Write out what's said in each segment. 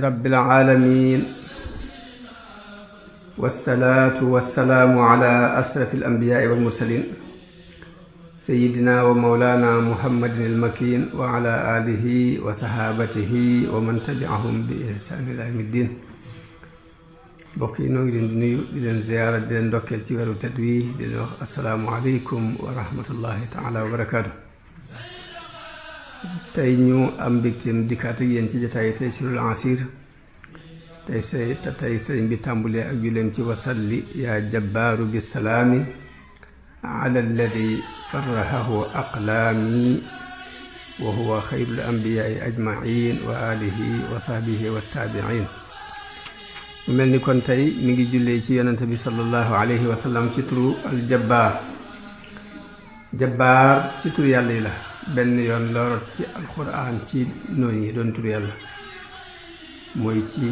رب العالمين والصلاة والسلام على أشرف الأنبياء والمرسلين سيدنا ومولانا محمد المكين وعلى آله وصحابته ومن تبعهم بإحسان إلى يوم الدين. بوكي نوغي دي نيو دي لن زيارة دي لن دوكل تي ويرو تدوي دي لن السلام عليكم ورحمة الله تعالى وبركاته. tey ñu am mbégteem dikkaat ak yéen ci jotaay Taysirul Asir tey sëriñ bi tàmbulee ak juleem ci wasalli yaa jabbaaru bi salaami ala alladi farrahahu aqlaami wa huwa xayrul anbiyaai ajmain wa alihi wa sahbihi wa taabiin. mu mel ni kon tey mi ngi jullee ci yonente bi sallallahu alayhi wa sallam ci turu aljabbaar. jabbaar ci turu yàlla yi la benn yoon la rot ci alquran ci noonu yi doon tur yàlla mooy ci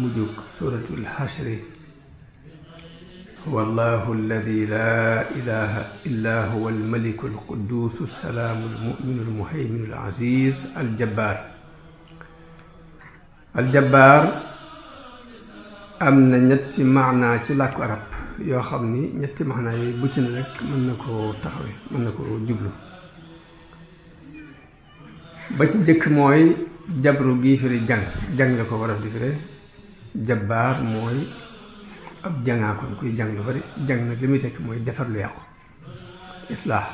mujjug suratul xashri huwa allahu alladi laa ilaha illa huwa almaliku alquddus assalaamu almuminu almuhayminu alaziz aljabbaar. aljabbaar am na ñetti maanaa ci làkku arab yoo xam ni ñetti maanaa yooyu bu ci ne rek mën na koo taxawe mën na koo jublu. ba ci jëkk mooy jabru gi firi jàng la ko war a di firi. jabbaar mooy ab jàngaa kon kuy jàng lu bari jàng nag li muy tekk mooy defar lu yàqu islaax.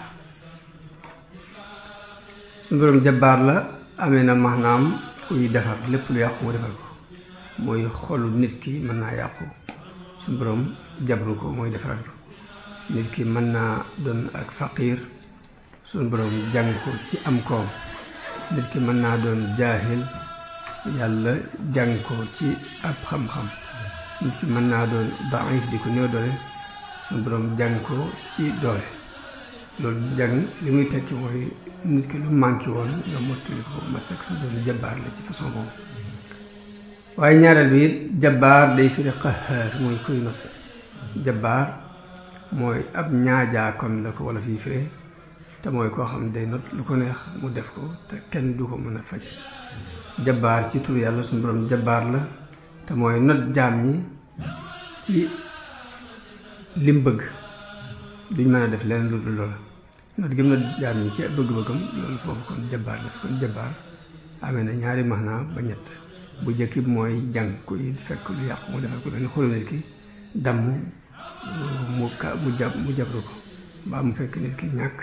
suñu borom jabbaar la amee na maanaam kuy defar lépp lu yàqu mu defar ko mooy xolu nit ki mën naa yàqu suñu borom jabru ko mooy defaral ko. nit ki mën naa doon ak faqiir suñu borom jàng ko ci am koom. nit ki mën naa doon jaahil yàlla jàng ko ci ab xam-xam. nit ki mën naa doon daif di ko néew doole suñu borom jàng ko ci doole. loolu jàng li muy tekki mooy nit ki lu manqué woon nga mottali ko ma sekk suñu borom jabbaar la ci façon boobu. waaye ñaareel bi it jabbaar day firi qahaar mooy kuy not. jabbaar mooy ab ñaajaakoon la ko wala fii firi te mooy koo xam day not lu ko neex mu def ko te kenn du ko mën a faj. jabbaar ci tur yàlla suñu borom jabbaar la te mooy not jaam ñi ci lim bëgg duñ mën a def leen lu dul loola. not gi mu not jaam ñi ci bëgg-bëggam loolu foofu kon jabbaar la kon jabbaar amee na ñaari maanaa ba ñett. bu jëkk bi mooy jàng kuy fekk lu yàqu mu defal ko benn xolu nit ki damm mu jabru ko mbaa mu fekk nit ki ñàkk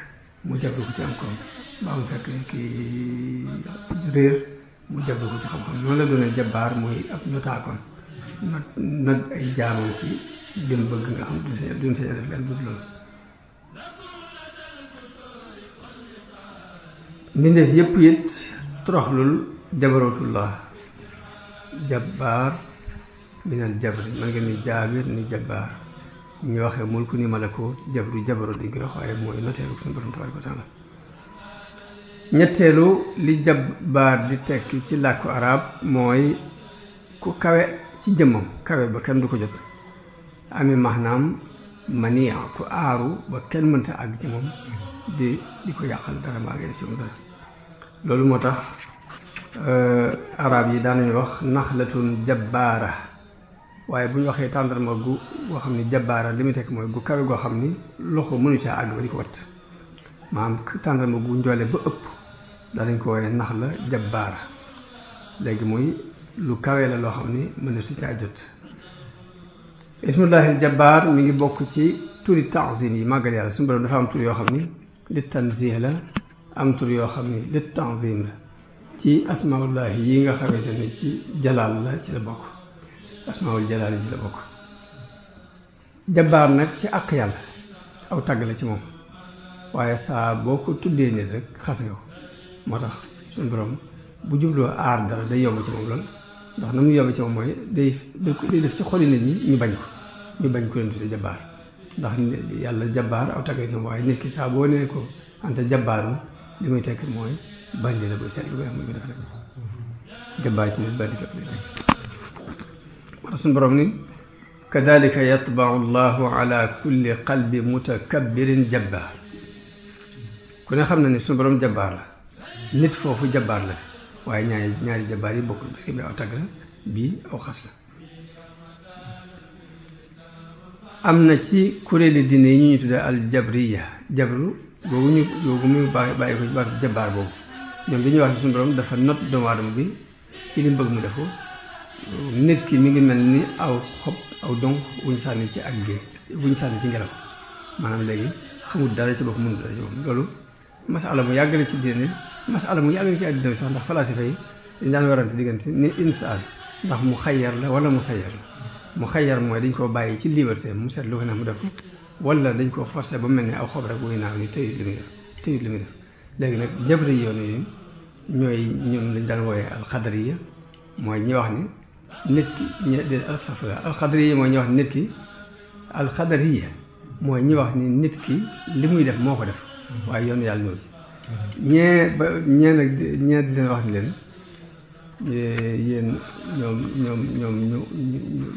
mu jabru ko ci am koom mbaa mu fekk nit ki réer mu jabru ko ci xam-xam. noonu la doone jabbaar mooy ab ñotaakoon not ay jaamam ci lim bëgg nga xam duñ sañ a def leen dut loolu. mbindeef yépp it toroxlul jabarutullah. jabbaar minal jabri man nga ni jaabir ni jabbaar ñu waxee mulku ni malakut jabru jabaru di ngi wax waaye mooy noteelu suñu borom tabaaraka wa taala. ñetteelu li jabbaar di tekki ci làkku arab mooy ku kawe ci jëmmam kawe ba kenn du ko jot. ami maanaam mania ku aaru ba kenn mënta àgg ci moom di ko yàqal dara maa ngi ci moom dara. loolu moo tax arab yi daanañu wax naxlatun jabbaara waaye bu ñu waxee tàndarma gu goo xam ni jabbaara li muy tekk mooy gu kawe goo xam ni loxo mënu caa àgg ba di ko watt. maanaam tàndarma gu njoole ba ëpp daanañ ko wooye nax la jabbaara. léegi muy lu kawe la loo xam ni mën na su caa jot. ismullahil jabbaar mi ngi bokk ci turi ta'zim yi màggal yàlla suñu borom dafa am tur yoo xam ni li tanzih la am tur yoo xam ni li ta'zim la. ci asmaullahi yi nga xamante ni ci jalaal la ci la bokk asmaul jalaal yi ci la bokk. jabbaar nag ci àq yàlla aw tàgg la ci moom waaye saa boo ko tuddee nit rek xas nga ko. moo tax suñu borom bu jubloo aar dara day yomb ci moom lool ndax na mu yomb ci moom mooy day def ci xoli nit ñi ñu bañ ko leen tuddee jabbaar ndax yàlla jabbaar aw tàgg la ci moom waaye nit ki saa boo nee ko anta jabbaaru li muy tekk mooy bandi la buy seet lu ko def muy ko def rek. jabbaar ci nit ba di képp lay teg wala suñu borom ni kadalika yatbau llahu ala kulli qalbi mutakabbirin jabbaar ku ne xam na ni suñu borom jabbaar la nit foofu jabbaar la waaye ñaari jabbaar yi bokkul parce que bi aw tagg la bii aw xas la am na ci kuréeli diine yi ñu tuddee al jabriya jabru googu muy bàyyi ko ci baatu jabbaar boobu ñoom dañuy wax ne suñu borom dafa not doomu aadama bi ci li mu bëgg mu def ko nit ki mi ngi mel ni aw xob aw donk wuñ sànni ci ak géej wuñ sànni ci ngelaw maanaam léegi xamul dara ci bopp mënul dara ci bopp loolu masala mu yàgg la ci diine masala mu yàgg la ci àddina bi sax ndax falasifa yi dañ daan warante diggante ni insaan ndax mu xayyar la wala mu sayyar la mu xayyar mooy dañ koo bàyyi ci liberté mu seet lu ko neex mu def ko wala dañ koo forcé ba mel ni aw xob rek wuy naaw ni tëyut li muy def léegi nag jabri yoon yi ñooy ñoom lañ daan wooyee alxadariya mooy ñi wax ni nit ki alxadariya mooy ñi wax ni nit ki alxadariya mooy ñi wax ni nit ki li muy def moo ko def waaye yoonu yàlla ñëw ci ñee di leen wax ni leen yéen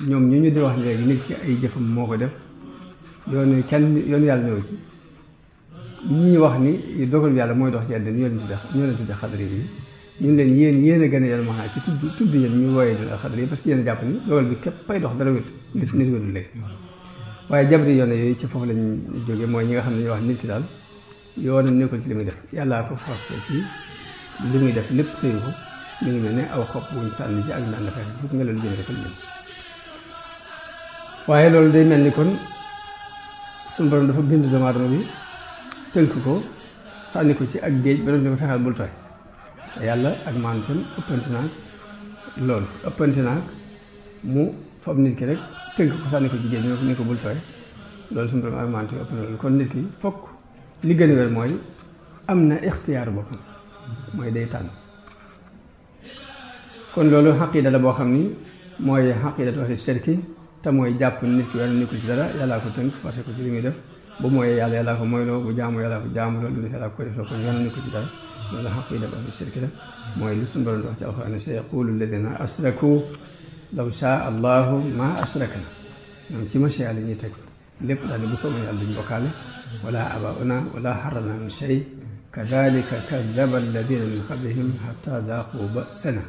ñoom ñu di wax ni léegi nit ki ay jëfam moo ko def yoonu yàlla ñëw ci ñii wax ni dogal yàlla mooy dox ci àddina ñoo leen tudde xadari yi ñun leen yéen a gën a yàlla maanaa ci tudd yéen ñu wooyee di xadari yi parce que yéen a jàpp ni dogal bi képp pay dox dara wét nit wétul léegi waaye jabri yoon yooyu ci foofu lañ jógee mooy ñi nga xam ne ñu wax nit ki daal yoonam nekkul ci li muy def yàllaa ko forcé ci li muy def lépp tëyu ko mi ngi mel ne aw xob wuñ sànni ci ak naan la fekk fukk nga loolu jëme defal leen waaye loolu day mel ni kon suñu borom dafa bind doomu aadama bi tënk ko sànni ko ci ak géej ba doon di ko fexeel bul tooy yàlla ak maanaam ëppante naag loolu ëppante naag mu fab nit ki rek tënk ko sànni ko ci géej ni ko bul tooy loolu suñu borom ak maanaam ëpp na loolu kon nit ki fokk li gën a wér mooy am na ixtiyaaru boppam mooy day tànn kon loolu xaqiida la boo xam ni mooy xaqiidatu ahli shirki te mooy jàpp nit ki yoon nekkul ci dara yàllaa ko tënk forcé ko ci li muy def bu mooyee yàlla yàllaa ko moyloo bu jaamu yàllaa ko jaamu loolu def yàllaa ko def loo ko yoon nekkul ci dara loolu xaqiidatu ahli shirki la mooy li suñu borom di wax ci alxuraan ne sa yaqulu alladina asraku law shaa allahu ma asrakna ñoom ci machia la ñuy teg lépp daal bu soobee yàlla duñ bokkaale wala abauna wala xarana min shay kadalika kadaba alladina min qablihim xata daaqu basana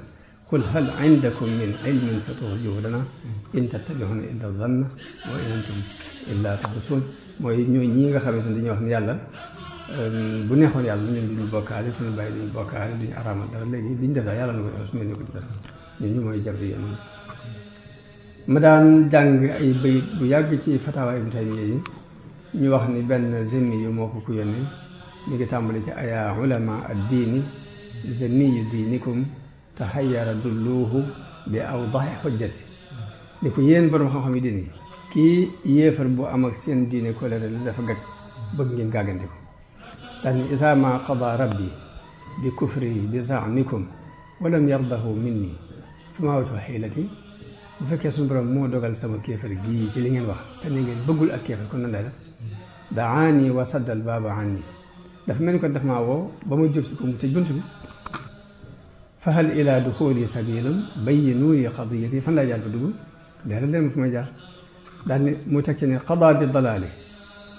qul hal indakum min ilmin fatuxrijuhu lana in tattabi'una illa zanna wa in antum illa taxrusun mooy ñooy ñii nga xamante ne dañuy wax ne yàlla bu neexoon yàlla ñun duñu bokkaale suñu bàyyi duñu bokkaale duñu araamal dara léegi diñu def daal yàlla na ko def suñu nekku ci dara ñooñu mooy jabri yéen ma daan jàng ay bayit bu yàgg ci fatawa Ibn Taymiyya yi ñu wax ni benn zenni yu moo ko ku yónnee ñu ngi tàmbali ci aya ulama ad-diini zenniyu diinikum tahayyara dulluhu bi awdahi hujjati ni ko yéen borom xam-xam yi diine kii yéefar bu am ak seen diine kolere la dafa gag bëgg ngeen gàggante ko daal ni isa ma qada rabbi bi kufri bi zaamikum walam yardahu minni fa ma wajhu xiilati bu fekkee suñu borom moo dogal sama kéefar gii ci li ngeen wax te ni ngeen bëggul ak kéefar kon nan lay def daani wa saddal baaba anni dafa mel ni kon daf maa woo ba ma jub si ko mu tëj bunt bi fa hal ila duxuli sabilun bayyinu li qadiyati fan laa jaar ba dugg leeral leen ma fu may jaar daal ni mu teg ci ne qada bi dalaali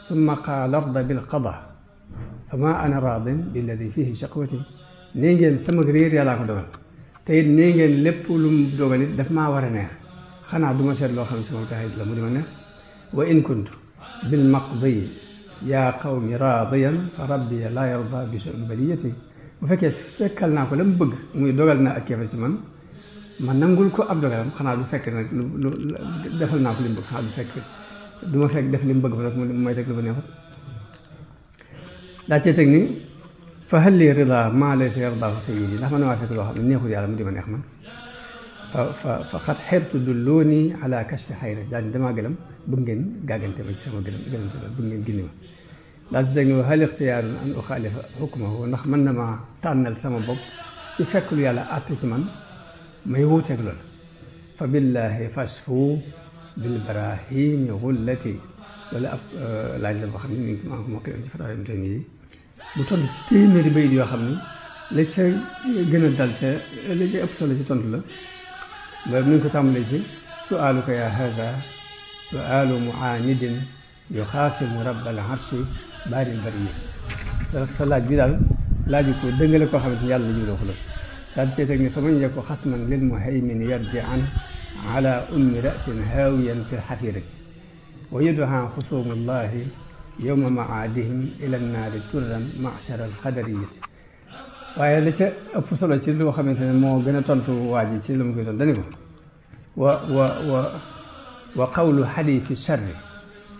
summa qaala arda bil qada fa ma ana raadin billadi fihi shaqwati nee ngeen sama réer yàllaa ko dogal te it nee ngeen lépp lu mu dogal it daf maa war a neex xanaa du ma seet loo xam ne sama taxit la mu di ma neex wa in kuntu bil maqdi yaa qawmi raadiyan fa rabbi laa yarda bi su'in baliyati bu fekkee fekkal naa ko la mu bëgg muy dogal na ak kéefar ci man ma nangul ko ab dogalam xanaa du fekk nag lu defal naa ko li mu bëgg xanaa du fekk du ma fekk def li mu bëgg fa nag mu may teg lu ma neexut daa cee teg ni fa hal li rida maa laysa yardaahu sayyidi ndax man maa fekk loo xam ne neexul yàlla mu di ma neex man fa xat xertu dulluuni ala kashfi xayri daal di damaa gëlëm bëgg ngeen gàggante ma ci sama gëlëmte la bëgg ngeen gindi ma daal di teg ni hal ixtiyaarun an uxaalifa xukmahu ndax mën na maa tànnal sama bopp ci fekk lu yàlla àtte ci man may wuuteeg loolu fa billahi fasfu bil barahini xullati wala ab laaj la boo xam ne ni maa ko mokkee ci fatawa Ibn Taymiyya yi bu toll ci téeméeri bayit yoo xam ne li ca gën a dal ca li ca ëpp solo ci tontu la ba mi ngi ko tàmbalee ci su'aaluka yaa haza su'aalu mu'aanidin yuxaasimu rabbal arshi baaril bariyya sa laaj bi daal laaju ko dëngale koo xamante ni yàlla la jubloo ko la daal di teg ne fa man yaku xasman lil muhaymin yarji'an ala ummi ra'sin haawiyan fi lxafirati wa yudhaa xusuumullahi yowma macaadihim ila nnaari turran machara alxadariyati waaye la ca ëpp solo ci loo xamante ne moo gën a tontu waa ji ci la mu koy tontu dani ko wa qawlu xadiisi charri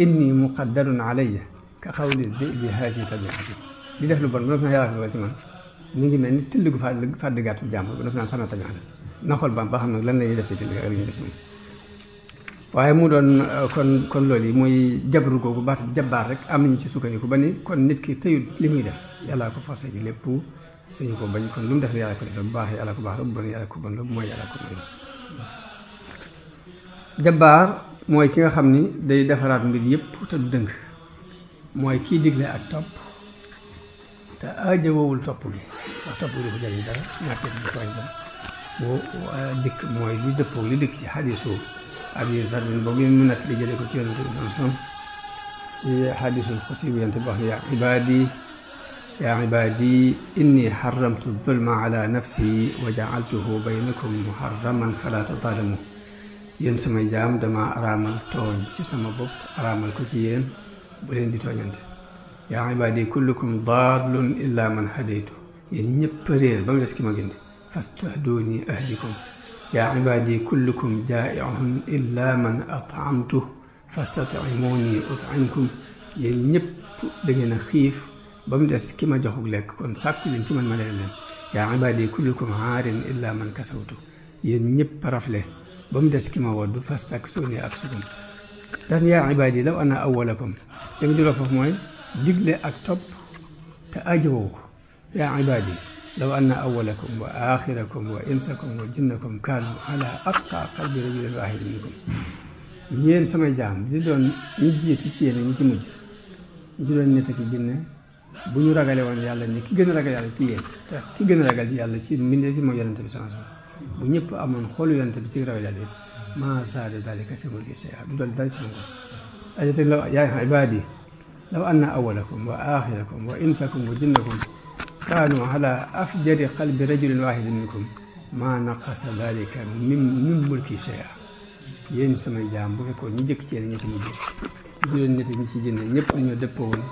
inni muqaddarun alayya ka qawli dibi haasi tabiati di def lu bon bu noppi naan yàlla ci man mi ngi mel ni till gu fàdd gàttu jàmbur bu noppi naan sama tabiata na xool ba xam nag lan la ñuy def ci till ak lu ñuy def ci moom waaye mu doon kon loolu yi muy jabru googu baat jabbaar rek am nañu ci sukkandiku ba ni kon nit ki tëyut li muy def yàllaa ko forcé ci lépp suñu ko bañ kon lu mu def yàlla ko def bu baax yàlla ko baax la bu bon yàlla ko bon la bu mooy yàlla ko mooy la jabbaar mooy ki nga xam ni day defaraat mbir yëpp te du dëng mooy kiy digle ak topp te aajowul topp gi ndax topp gi du ko jëriñ dara ñàkkee du tooñ dara bu dikk mooy li dëppoo li dikk ci xadiisu Abi Zarrin boobu mu nekk li jëlee ko ci yonent bi sallam ci xadiisul xudsi bu yonent bi wax ne yaa ibaadi inni xaramtu zulma ala nafsi wa jacaltuhu baynakum muharraman fala tadaalamu yéen samay jaam dama araamal tooñ ci sama bopp araamal ko ci yéen bu leen di tooñante yaa ibaadi kullukum daallun illa man hadaytu yéen ñëpp réer ba mu des ki ma gindi fastahduni ahdikum yaa ibaadi kullukum jaa'ihun illa man at'amtu fastat'imuni ut'imkum yéen ñëpp da ngeen a xiif ba mu des ki ma joxug lekk kon sàkku leen ci man ma leen leen yaa ibaadi kullukum aarin illa man kasawtu yéen ñëpp rafle ba mu des ki ma wodd fastaksuni aksukum daan yaa ibaadi law ana awwalakum li mu juróom foofu mooy digle ak topp te aajowoo ko yaa ibaadi law anna awwalakum wa aaxirakum wa insakum wa jinnakum kaanu ala atqa qalbi rajulin waahidin minkum yéen samay jaam di doon ñi jiitu ci yéen ñi ci mujj ñi ci doon nit ak jinne bu ñu ragale woon yàlla ni ki gën a ragal yàlla ci yéen te ki gën a ragal ci yàlla ci mbindeef yi mooy yonente bi sallallahu alayhi wasallam bu ñëpp amoon xoolu yonente bi ci ragal yàlla yëpp maa saada dalika fi mulki shay'an du doon dara ci sama ko ajate law yaa ibaadi law anna awwalakum wa aaxirakum wa insakum wa jinnakum kaanu ala afjari qalbi rajulin waahidin minkum maa naqasa dalika min mulki shay'an yéen samay jaam bu fekkoon ñi jëkk ci yéen ñi ci mujj ñi ci doon nit ñi ci jinne ñëpp dañoo dëppoo woon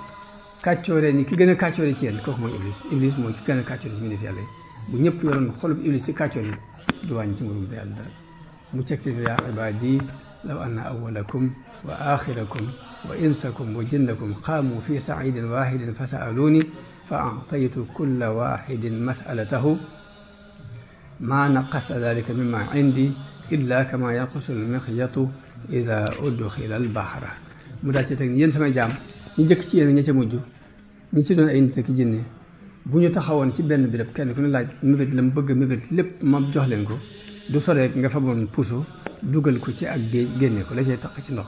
kàccoore ni ki gën a kàccoore ci yéen kooku mooy iblis mooy ki gën a kàccoore ci mbindeef yàlla yi bu ñëpp yoroon xolub iblis ci kàccoor yi du wàññi ci nguurum yàlla dara mu ceg ci yaa ibaadi law anna awwalakum wa aaxirakum wa insakum wa jinnakum qaamu fi saciidin waahidin fa sa'aluuni fa a'taytu kulla waahidin mas'alatahu maa naqasa dalika mimma indi illa kama yanqusu al-mixyatu ida udxila al-bahra mu daal ci teg ni yéen samay jaam ñi jëkk ci yéen ña ca mujj ñi ci doon ay nit ak jinne bu ñu taxawoon ci benn béréb kenn ku ne laaj mébét la mu bëgg mébét lépp ma jox leen ko du soreek nga faboon puso dugal ko ci ak géej génne ko la cay taq ci ndox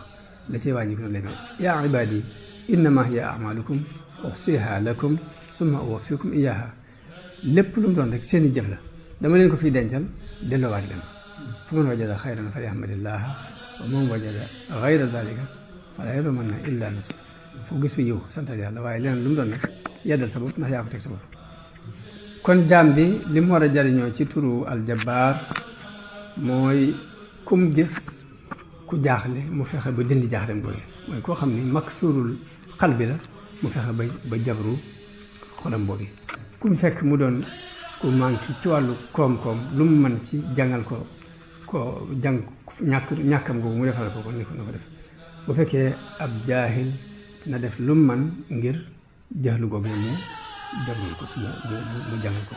la cay wàññi ko noonu lay mel yaa ibaadi innama hiya a'malukum uxsiha lakum summa uwaffikum iyaha lépp lu mu doon rek seeni jëf la dama leen ko fiy dencal delloowaat leen fa man wajada xayran falyahmadillah wa man wajada gayra zalika fala yalumanna illa nafsa fu gis fi yiw santal yàlla waaye leneen lu mu doon rek yeddal sa bopp ndax yaa ko teg sa bopp kon jaam bi li mu war a jariñoo ci turu aljabbaar mooy kum gis ku jaaxle mu fexe ba dindi jaaxlem googu mooy koo xam ni maksuurul xal bi la mu fexe ba jabru xolam boobu kum fekk mu doon ku manqué ci wàllu koom-koom lu mu mën ci jàngal ko jàng ñàkkam googu mu defal ko kon ni ko def bu fekkee ab jaahil na def lu mu mën ngir jaxlu googu mu jaglul ko mu jàngal ko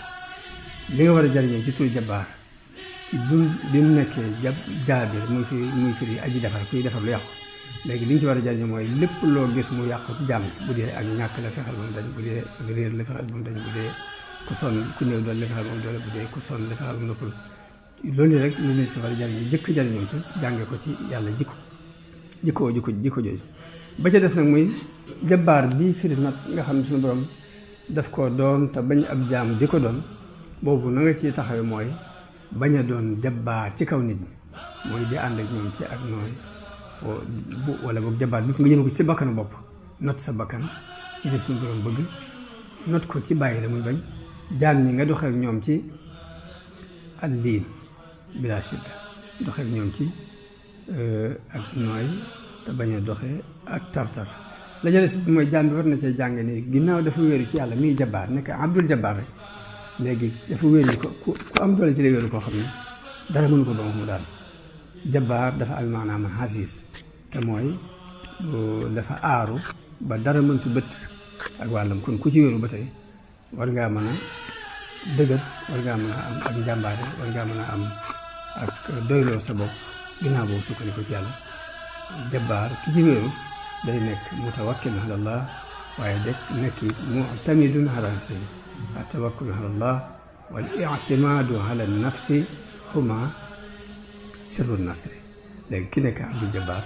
li nga war a jariñoo ci tur jabbaar ci bi mu nekkee jaabir muy firi aji defar kuy defar lu yàqu léegi li nga ci war a jariñoo mooy lépp loo gis mu yàqu ci jàmm bu dee ak ñàkk la fexeel ba mu dañ bu dee ak réer la fexeel ba mu dañ bu dee ku sonn ku néew doole la fexeel ba mu doole bu dee ku sonn la fexeel ba mu noppal loolu rek lu nit ki war a jariñoo jëkk jariñoo ci jànge ko ci yàlla jikko jooju ba ca des nag muy jabbaar bii firi nag nga xam ne suñu borom daf ko doon te bañ ab jaam di ko doon boobu na nga ciy taxawe mooy bañ a doon jabbaar ci kaw nit ñi mooy di ànd ak ñoom ci ak nooy wala boog jabbaar bi nga jëme ko ci sa bakkanu bopp not sa bakkan ci li suñu borom bëgg not ko ci bàyyi la muy bañ jaam ñi nga doxee ak ñoom ci al liin bila shidda doxee ak ñoom ci ak nooy te bañ a doxee ak tartar la jële si mooy jaam bi war na cee jàng ni ginnaaw dafa wéeru ci yàlla muy jabbaar nekk abdul jabbaar rek léegi dafa wéeru ko ku am doole ci la wéeru koo xam ne dara mënu ko ba mu daal jabbaar dafa am maanaam xasiis te mooy dafa aaru ba dara mëntu bët ak wàllam kon ku ci wéeru ba tey war ngaa mën a dëgër war ngaa mën a am ak njàmbaare war ngaa mën a am ak doyloo sa bopp ginnaaw boobu sukkandiku ci yàlla jabbaar ki ci wéeru day nekk mutawakkil ala Allah waaye dek nekk mu'tamidun ala nafsihi at-tawakkul ala Allah wal i'timaadu ala nafsi huma sirru nasri léegi ki nekk abdul jabbaar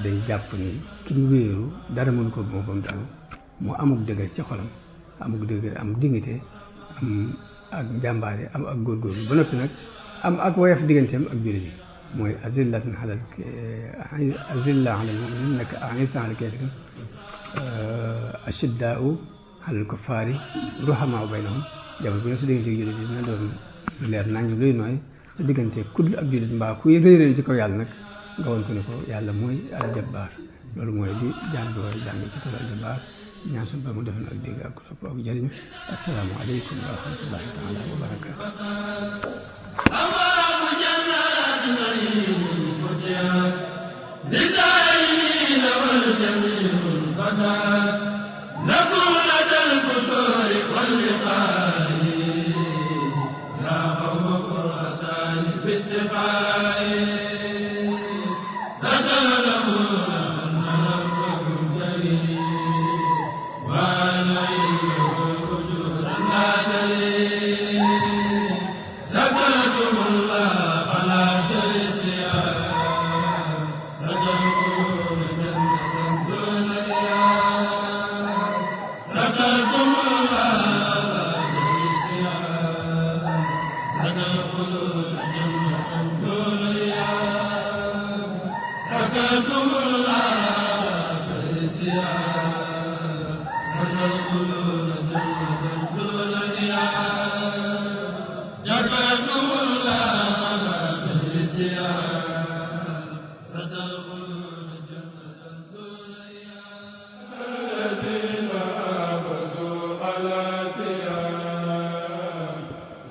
day jàpp ni ki mu wéeru dara mën ko boppam daal mu amuk dëgër ci xolam amuk dëgër am dignité am ak njàmbaare am ak góorgóorlu ba noppi nag am ak woyof digganteem ak jullit yi mooy azillatan alal azilla alal mu'minin nekk a'izza alal kafirin ashiddaa'u alal kuffaari ruhamaa baynahum jamono bu ne sa diggante jullit yi dina doon leer nañu luy nooy sa diggante kudd ak jullit mbaa kuy réeréer ci kaw yàlla nag nga woon ko ne ko yàlla mooy aljabbaar loolu mooy li jàng bi war a jàng ci kaw aljabbaar ñaan suñu ba mu def na ak dégg ak topp ak jëriñ assalaamu aleykum wa rahmatullahi taala wa barakaatu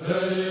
Say